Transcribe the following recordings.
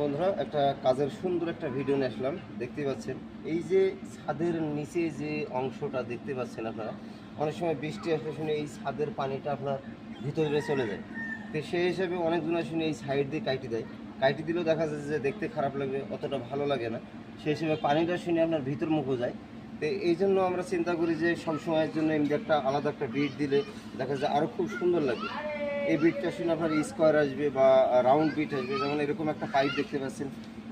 বন্ধুরা, একটা কাজের সুন্দর একটা ভিডিও নিয়ে আসলাম। দেখতেই পাচ্ছেন এই যে ছাদের নিচে যে অংশটা দেখতে পাচ্ছেন আপনারা, অনেক সময় বৃষ্টি আসলে শুনে এই ছাদের পানিটা আপনার ভিতরে চলে যায়। তো সেই হিসাবে অনেকজন শুনে এই সাইড দিয়ে কাইটি দেয়, কাইটি দিলেও দেখা যাচ্ছে যে দেখতে খারাপ লাগবে, অতটা ভালো লাগে না। সেই হিসেবে পানিটা শুনে আপনার ভিতর মুখও যায়। তো এই জন্য আমরা চিন্তা করি যে সবসময়ের জন্য এমনি একটা আলাদা একটা বিট দিলে দেখা যায় আরও খুব সুন্দর লাগবে। এই বিটটা শুনে আপনার স্কোয়ার আসবে বা রাউন্ড বিট আসবে। যেমন এরকম একটা পাইপ দেখতে পাচ্ছেন,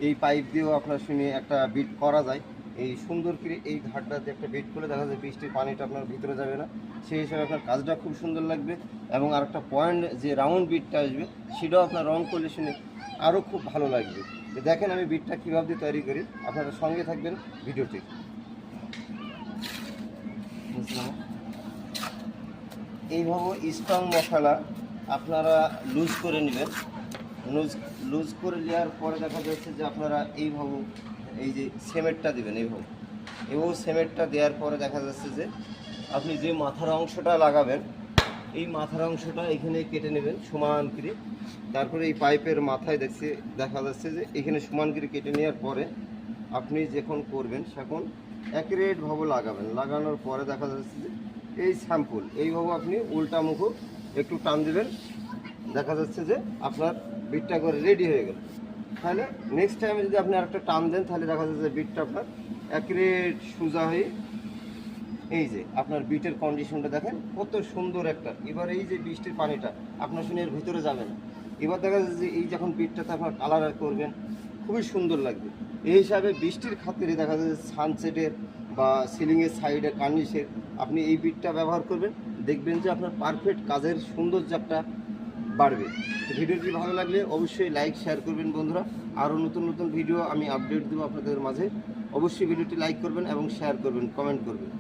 এই পাইপ দিয়েও আপনার শুনে একটা বিট করা যায়। এই সুন্দর করে এই ঘাটটা দিয়ে একটা বিট করলে দেখা যায় বৃষ্টির পানিটা আপনার ভিতরে যাবে না। সেই হিসাবে আপনার কাজটা খুব সুন্দর লাগবে। এবং আরেকটা পয়েন্ট যে রাউন্ড বিটটা আসবে সেটাও আপনার রং করলে শুনে আরও খুব ভালো লাগবে। তো দেখেন আমি বিটটা কীভাবে দিয়ে তৈরি করি, আপনারা সঙ্গে থাকবেন ভিডিওটি। এইভাবে স্ট্রং মশলা আপনারা লুজ করে নেবেন। লুজ করে নেওয়ার পরে দেখা যাচ্ছে যে আপনারা এইভাবে এই যে সিমেন্টটা দেবেন, এইভাবে সিমেন্টটা দেওয়ার পরে দেখা যাচ্ছে যে আপনি যে মাথার অংশটা লাগাবেন এই মাথার অংশটা এখানে কেটে নেবেন সমান করে। তারপরে এই পাইপের মাথায় দেখা যাচ্ছে যে এখানে সমান করে কেটে নেওয়ার পরে আপনি যখন করবেন তখন অ্যাকুরেটভাবে লাগাবেন। লাগানোর পরে দেখা যাচ্ছে যে এই স্যাম্পল এইভাবে আপনি উল্টা মুখো একটু টান দেবেন, দেখা যাচ্ছে যে আপনার বিটটা করে রেডি হয়ে গেল। তাহলে নেক্সট টাইমে যদি আপনি আরেকটা টান দেন তাহলে দেখা যাচ্ছে যে বিটটা আপনার অ্যাকুরেট সোজা হয়ে এই যে আপনার বিটের কন্ডিশনটা দেখেন কত সুন্দর একটা। এবার এই যে বৃষ্টির পানিটা আপনার শুনে এর ভিতরে যাবে না। এবার দেখা যাচ্ছে যে এই যখন বিটটাতে আপনার কালার করবেন খুবই সুন্দর লাগবে। এই হিসাবে বৃষ্টির খাতিরে দেখা যাচ্ছে সানসেটের বা সিলিংয়ের সাইডে কার্নিশের আপনি এই বিটটা ব্যবহার করবেন, দেখবেন যে আপনার পারফেক্ট কাজের সৌন্দর্য একটা বাড়বে। তো ভিডিওটি ভালো লাগলে অবশ্যই লাইক শেয়ার করবেন বন্ধুরা। আরও নতুন নতুন ভিডিও আমি আপডেট দেবো আপনাদের মাঝে। অবশ্যই ভিডিওটি লাইক করবেন এবং শেয়ার করবেন, কমেন্ট করবেন।